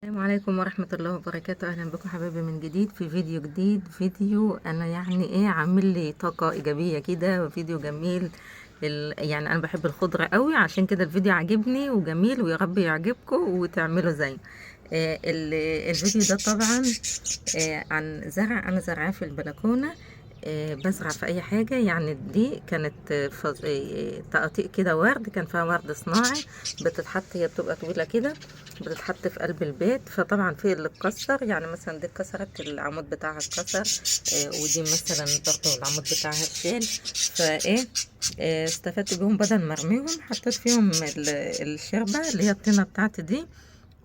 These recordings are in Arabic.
السلام عليكم ورحمة الله وبركاته. أهلا بكم حبايبي من جديد في فيديو جديد. فيديو أنا يعني إيه عامل لي طاقة إيجابية كده، فيديو جميل. يعني أنا بحب الخضرة قوي، عشان كده الفيديو عاجبني وجميل، ويا رب يعجبكم وتعملوا زي الفيديو ده طبعا عن زرع أنا زرعاه في البلكونة. بزرع في أي حاجة. يعني دي كانت تقاطيع كده ورد، كان فيها ورد صناعي بتتحط، هي بتبقى طويلة كده، بتتحط في قلب البيت. فطبعا في اللي اتكسر، يعني مثلا دي اتكسرت، العمود بتاعها اتكسر، ودي مثلا برضه العمود بتاعها اتشال. فايه استفدت بيهم بدل ما ارميهم، حطيت فيهم الشربة اللي هي الطينة بتاعتي دي،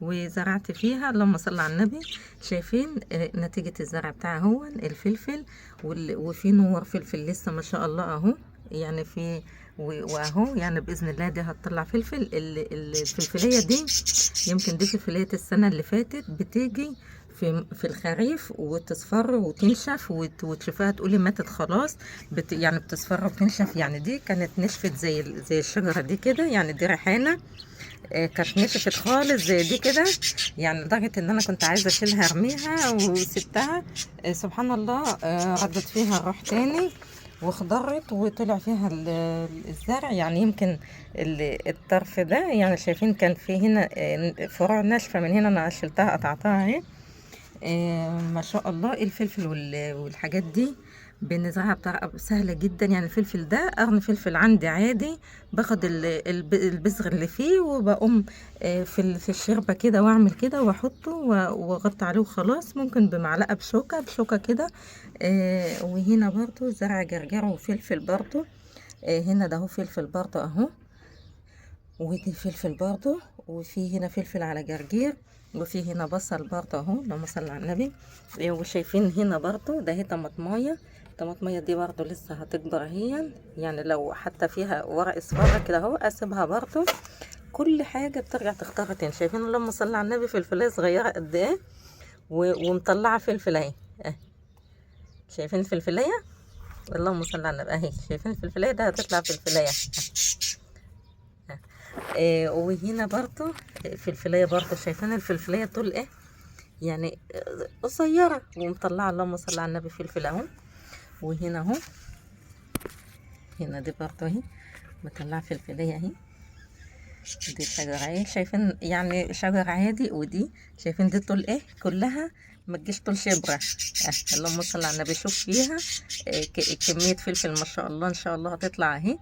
وزرعت فيها. اللهم صل على النبي. شايفين نتيجة الزرع بتاعها هو الفلفل، وفي نور فلفل لسه ما شاء الله اهو. يعني في واهو، يعني باذن الله دي هتطلع فلفل. الفلفليه دي يمكن دي فلفليه السنه اللي فاتت، بتيجي في الخريف وتصفر وتنشف، وتشوفها تقولي ماتت خلاص. يعني بتصفر وتنشف. يعني دي كانت نشفت زي الشجره دي كده. يعني دي ريحانه كانت نشفت خالص زي دي كده. يعني لدرجة ان انا كنت عايزة اشيلها ارميها وسبتها. سبحان الله، ردت فيها الروح تاني واخضرت وطلع فيها الزرع. يعني يمكن الطرف ده، يعني شايفين كان في هنا فروع ناشفة من هنا، انا شلتها قطعتها اهي. ما شاء الله. الفلفل والحاجات دي بنزرعها بطريقة سهلة جدا. يعني الفلفل ده قرن فلفل عندي عادي، باخد البذر اللي فيه وبقوم في الشربة كده، واعمل كده واحطه واغطي عليه وخلاص. ممكن بمعلقة بشوكة كده. وهنا برضو زرع جرجير وفلفل برضو. هنا ده هو فلفل برضو اهو، ودي فلفل برضو، وفي هنا فلفل على جرجير، وفي هنا بصل برضو اهو. اللهم صل على النبي. وشايفين هنا برضو ده هي طماطمايه. الطماطمايه دي برضو لسه هتكبر هي. يعني لو حتى فيها ورق اصفر كده اهو اسيبها برضو. كل حاجه بترجع تختار تاني. شايفين اللهم صل على النبي فلفلايه صغيره قد ايه، ومطلعه فلفل اهي. شايفين الفلفلايه؟ اللهم صل على النبي اهي. شايفين الفلفلايه ده هتطلع فلفلايه. وهنا برضو فلفلايه برضو. شايفين الفلفلايه طول ايه؟ يعني قصيره ومطلعه. اللهم صل على النبي فلفل اهو. وهنا اهو، هنا دي برضو اهي مطلعه فلفلايه اهي. دي شجر اهي. شايفين يعني شجر عادي. ودي شايفين دي طول ايه كلها، ما تجيش طول شبرة. اللهم صل على النبي. شوف فيها كمية فلفل ما شاء الله. ان شاء الله هتطلع اهي.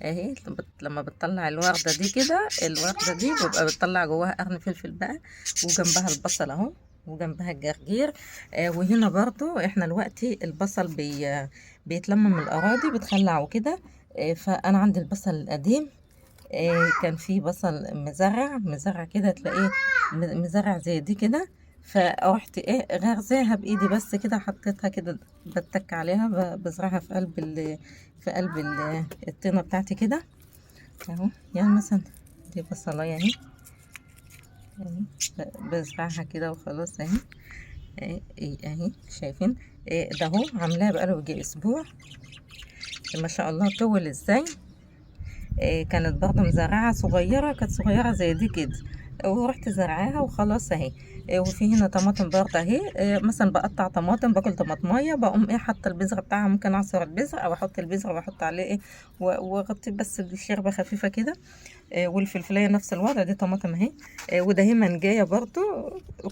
اهي لما بتطلع الوردة دي كده، الوردة دي بيبقى بتطلع جواها قرن فلفل بقى، وجنبها البصل اهو، وجنبها الجرجير. وهنا برضو احنا دلوقتي البصل بيتلم من الاراضي بتخلع وكده. فانا عندي البصل القديم. كان في بصل مزرع كده، تلاقيه مزرع زي دي كده. فروحت غرزاها بايدي بس كده، حطيتها كده، بتك عليها، بزرعها في قلب الطينة بتاعتي كده اهو. يعني مثلا دي بصلاية اهي، أهي، بزرعها كده وخلاص اهي. اهي شايفين ده اهو عاملاها بقاله يجي اسبوع. ما شاء الله طول ازاي. كانت برضه مزرعة صغيرة، كانت صغيرة زي دي كده، ورحت زرعاها وخلاص اهي. وفي هنا طماطم برضه اهي. مثلا بقطع طماطم، باكل طماطمايه، بقوم حاطه البذره بتاعها، ممكن اعصر البذر او احط البذره واحط عليه واغطي بس بشربة خفيفه كده. والفلفلايه نفس الوضع، دي طماطم اهي. وده هي منجايه برضه،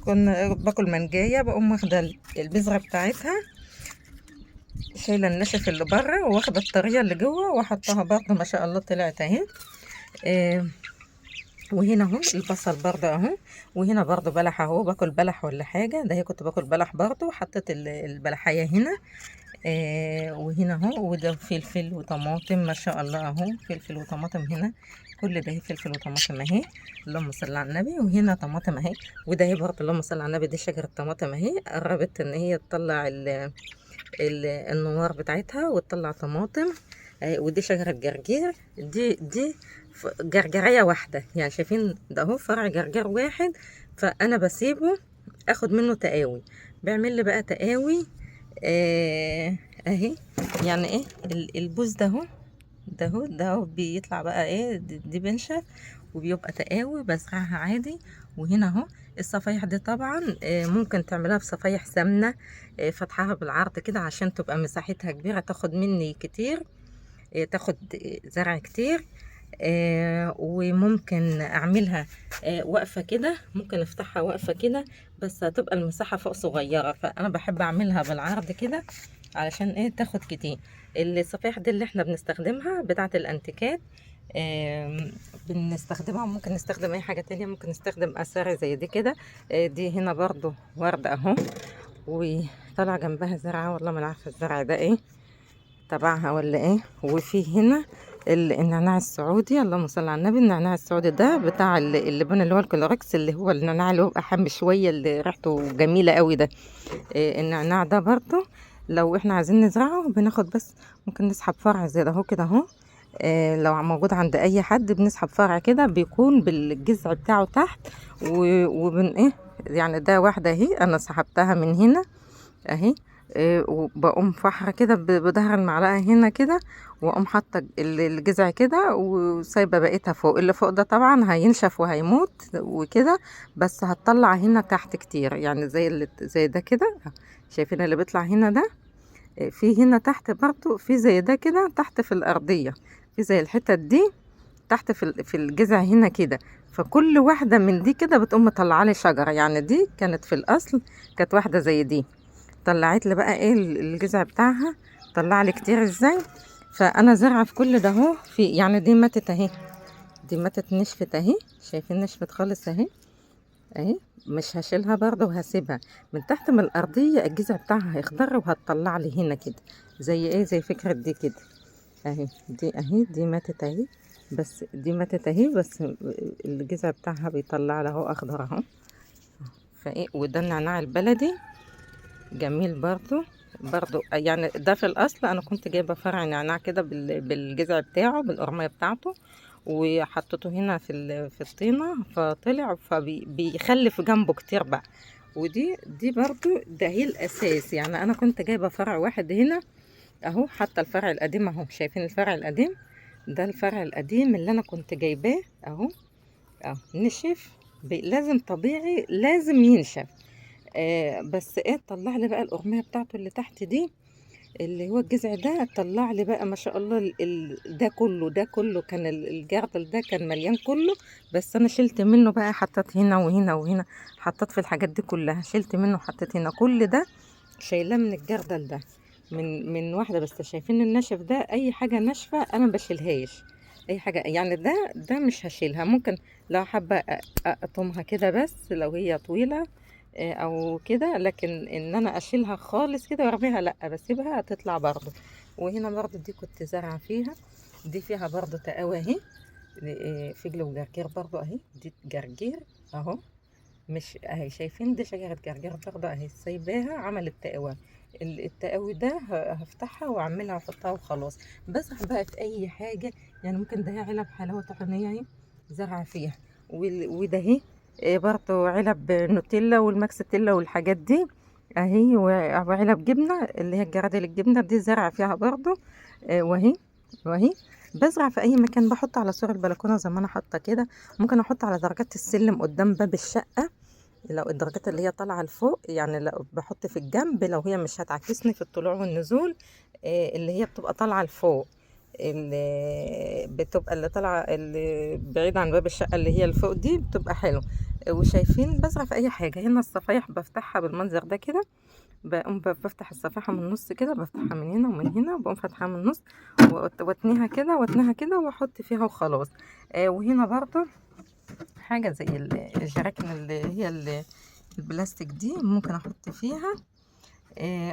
كنا باكل منجايه، بقوم واخده البذره بتاعتها، شايله النشف اللي بره واخده الطريه اللي جوه واحطها برضه. ما شاء الله طلعت اهي. آه، وهنا اهو البصل برضه اهو. وهنا برضه بلح اهو، باكل بلح ولا حاجه. ده هي كنت باكل بلح برضه، حطيت البلحيه هنا. وهنا اهو، وده فلفل وطماطم ما شاء الله اهو. فلفل وطماطم هنا، كل ده هي فلفل وطماطم اهي. اللهم صل على النبي. وهنا طماطم اهي. وده هي برضه اللهم صل على النبي، دي شجره طماطم اهي، قربت ان هي تطلع النوار بتاعتها وتطلع طماطم. ودي شجرة جرجير. دي جرجرية واحدة. يعني شايفين ده اهو فرع جرجير واحد، فأنا بسيبه اخد منه تقاوي، بيعمل لي بقى تقاوي. اهي. يعني ايه البوز ده اهو، ده اهو بيطلع بقى ايه، دي بنشة وبيبقى تقاوي بزرعها عادي. وهنا اهو الصفايح دي طبعا ممكن تعملها بصفايح سمنة، فتحها بالعرض كده عشان تبقى مساحتها كبيرة، تاخد مني كتير، تاخد زرع كتير. وممكن اعملها واقفة كده، ممكن افتحها واقفة كده، بس هتبقى المساحة فوق صغيرة، فانا بحب اعملها بالعرض كده علشان تاخد كتير. الصفايح دي اللي احنا بنستخدمها بتاعة الانتيكات، بنستخدمها، ممكن نستخدم اي حاجة تانية، ممكن نستخدم اثار زي دي كده. دي هنا برضو وردة اهو، وطلع جنبها زرعة، والله ما عارفة الزرع ده ايه تبعها ولا ايه. وفي هنا النعناع السعودي، اللهم صل على النبي. النعناع السعودي ده بتاع اللبن اللي هو الكلوركس، اللي هو النعناع اللي هو بيبقى حامي شويه، اللي ريحته جميله قوي ده. النعناع ده برضه لو احنا عايزين نزرعه بناخد بس، ممكن نسحب فرع زي ده اهو كده اهو. لو موجود عند اي حد بنسحب فرع كده، بيكون بالجذع بتاعه تحت، وبن ايه يعني. ده واحده اهي انا سحبتها من هنا اهي. وبقوم فحرة كده بظهر المعلقة هنا كده، واقوم حاطة الجذع كده، وسايبة بقيتها فوق. اللي فوق ده طبعا هينشف وهيموت وكده، بس هتطلع هنا تحت كتير، يعني زي ده كده. شايفين اللي بيطلع هنا ده؟ في هنا تحت برضو في زي ده كده تحت في الأرضية، في زي الحتت دي تحت في الجذع هنا كده. فكل واحدة من دي كده بتقوم مطلعة لي شجرة، يعني دي كانت في الأصل كانت واحدة زي دي، طلعت لي بقى ايه الجذع بتاعها، طلع لي كتير ازاي. فانا زرعه في كل ده اهو، في يعني دي ماتت اهي، دي ماتت نشفت اهي، شايفين نشفت خالص اهي اهي. مش هشيلها برضه وهسيبها من تحت من الارضيه، الجذع بتاعها هيخضر وهتطلع لي هنا كده زي ايه، زي فكره دي كده اهي. دي اهي دي ماتت اهي، بس دي ماتت اهي، بس الجذع بتاعها بيطلع له اهو اخضر اهو. فايه، وده النعناع البلدي جميل برضو يعني. ده في الاصل انا كنت جايبه فرع نعناع كده بالجذع بتاعه بالقرميه بتاعته، وحطيته هنا في الطينه، فطلع فبيخلف جنبه كتير بقى. ودي برضو ده هي الاساس، يعني انا كنت جايبه فرع واحد هنا اهو، حتى الفرع القديم اهو، شايفين الفرع القديم ده؟ الفرع القديم اللي انا كنت جايباه اهو، نشف. لازم طبيعي لازم ينشف. بس طلع لي بقى القرمية بتاعته اللي تحت دي، اللي هو الجذع ده، طلع لي بقى ما شاء الله ده كله كان الجردل ده كان مليان كله. بس انا شلت منه بقى، حطيت هنا وهنا وهنا، حطيت في الحاجات دي كلها، شلت منه حطيت هنا، كل ده شايلاه من الجردل ده، من واحدة بس. شايفين النشف ده؟ اي حاجة ناشفة انا ما بشيلهاش، اي حاجة يعني. ده مش هشيلها، ممكن لو حابة اقطمها كده بس لو هي طويلة او كده، لكن ان انا اشيلها خالص كده وارميها لا، بسيبها تطلع برضو. وهنا برضو دي كنت زارعة فيها، دي فيها برضو تقاوى اهي، فجل وجرجير برضو اهي. دي جرجير اهو، مش اهي، شايفين دي شجرة جرجير برضو اهي، سايباها عملت تقاوى. التقاوي ده هفتحها واعملها واحطها وخلاص. بزرع بقى في اي حاجة، يعني ممكن ده علب حلاوة طحينية اهي زرع فيها، وده اهي برضو علب نوتيلا والماكستيلا والحاجات دي اهي، وعلب جبنة اللي هي الجرادل الجبنة دي زرع فيها برضو. وهي بزرع في اي مكان، بحط على سور البلكونة زي ما انا حاطة كده، ممكن احط على درجات السلم قدام باب الشقة، لو الدرجات اللي هي طالعة لفوق يعني. لو بحط في الجنب لو هي مش هتعكسني في الطلوع والنزول، اللي هي بتبقى طالعة لفوق، اللي بتبقى اللي طالعة اللي بعيد عن باب الشقة اللي هي الفوق دي بتبقى حلو. وشايفين بزرع في اي حاجة. هنا الصفايح بفتحها بالمنظر ده كده، بقوم بفتح الصفيحة من النص كده، بفتحها من هنا ومن هنا، وبقوم فاتحاها من النص، واتنيها كده واتنيها كده واحط فيها وخلاص. وهنا برضو حاجة زي الجراكن اللي هي البلاستيك دي، ممكن احط فيها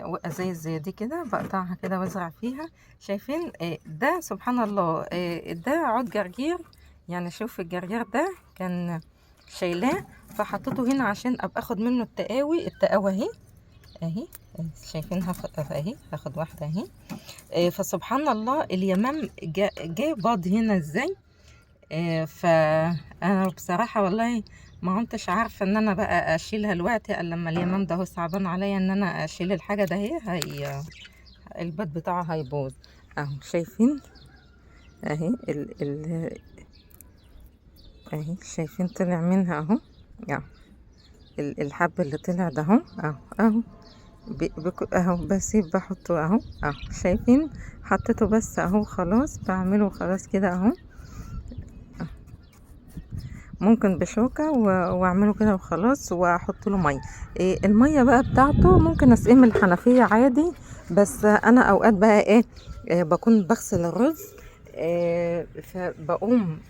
وازايز زي دي كده، بقطعها كده وازرع فيها. شايفين ده سبحان الله، ده عود جرجير، يعني شوف الجرجير ده كان شايلاه، فحطيته هنا عشان ابقى اخد منه التقاوي اهي اهي. شايفين؟ اهي هاخد واحده اهي. فسبحان الله اليمام جاي باض هنا ازاي. فانا بصراحه والله ما كنتش عارفه ان انا بقى اشيلها دلوقتي الا لما اليمام ده هو صعبان عليا ان انا اشيل الحاجه ده، هي البيض بتاعه هيبوظ اهو. شايفين اهي اهي، شايفين طلع منها اهو يعني. الحب اللي طلع ده اهو اهو اهو بسيب بحطه اهو شايفين؟ حطيته بس اهو خلاص، بعمله خلاص كده اهو. ممكن بشوكة واعمله كده وخلاص، واحط له ميه. الميه بقى بتاعته ممكن اسقيه من الحنفيه عادي، بس انا اوقات بقى ايه، بكون بغسل الرز، فبقوم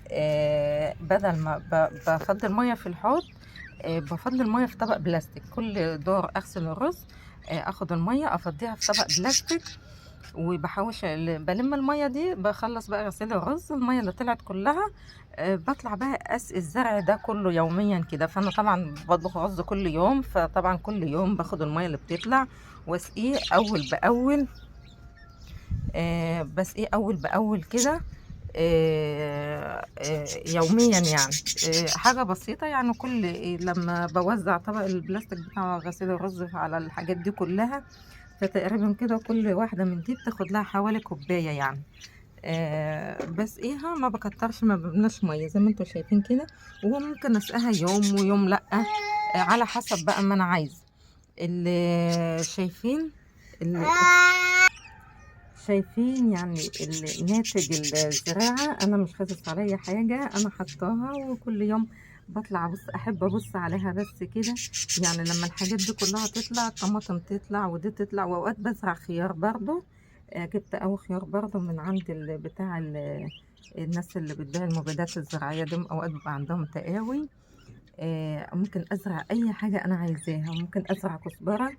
بدل ما بفضل ميه في الحوض، بفضل ميه في طبق بلاستيك. كل دور اغسل الرز اخد الميه افضيها في طبق بلاستيك، وبحوش بلم الميه دي، بخلص بقى غسيل الرز، الميه اللي طلعت كلها بطلع بقى اسقي الزرع ده كله يوميا كده. فانا طبعا بطبخ رز كل يوم، فطبعا كل يوم باخد الميه اللي بتطلع واسقيه اول باول، بسقيه اول باول كده يوميا يعني. حاجة بسيطة يعني. كل لما بوزع طبق البلاستيك بتاع غسيل الرز على الحاجات دي كلها، فتقريبا كده كل واحدة من دي بتاخد لها حوالي كوباية يعني. بسقيها ما بكترش، ما ببناش مية زي ما انتوا شايفين كده. وممكن اسقيها يوم ويوم لأ، على حسب بقى ما انا عايزة. اللي شايفين اللي شايفين يعني الناتج الزراعة، انا مش خاسس عليا حاجة، انا حطاها وكل يوم بطلع ابص، احب ابص عليها بس كده. يعني لما الحاجات دي كلها تطلع، الطماطم تطلع ودي تطلع، واوقات بزرع خيار برضو. جبت او خيار برضو من عند بتاع الناس اللي بتبيع المبيدات الزراعية دي، اوقات بيبقى عندهم تقاوي. ممكن ازرع اي حاجة انا عايزاها، ممكن ازرع كزبرة،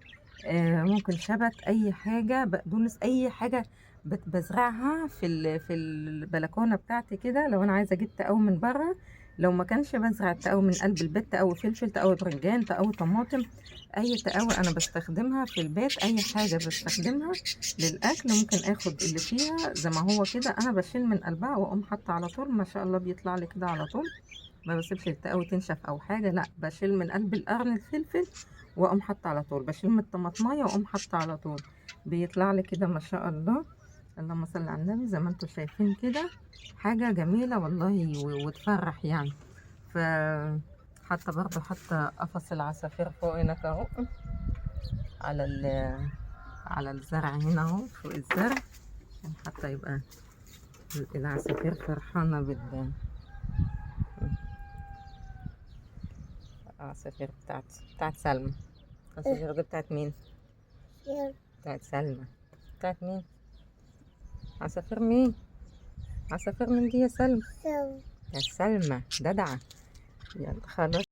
ممكن شبت، اي حاجة، بقدونس، اي حاجة بزرعها في البلكونة بتاعتي كده. لو انا عايزة اجيب تقاوي من بره، لو ما كانش بزرع التقاوي من قلب البيت، تقاوي فلفل، تقاوي برنجان، تقاوي طماطم، اي تقاوي انا بستخدمها في البيت، اي حاجة بستخدمها للاكل ممكن اخد اللي فيها زي ما هو كده، انا بشيل من قلبها واقوم حاطة على طول، ما شاء الله بيطلع لي كده على طول. ما بسيبش التقاوي تنشف او حاجه، لا بشيل من قلب القرن الفلفل واقوم حاطه على طول، بشيل من الطماطمايه واقوم حاطه على طول، بيطلع لي كده ما شاء الله. اللهم صل على النبي. زي ما انتم شايفين كده، حاجه جميله والله وتفرح يعني. ف حتى برضه حتى قفص العصافير فوق هناك اهو، على على الزرع هنا اهو، فوق الزرع، عشان حتى يبقى العصافير فرحانه العصافير بتاعت سلمى. العصافير دي بتاعت مين؟ بتاعت سلمى. بتاعت مين؟ عصافير مين؟ عصافير من دي يا سلمى؟ بتاعت سلمى جدعة. يلا خلاص.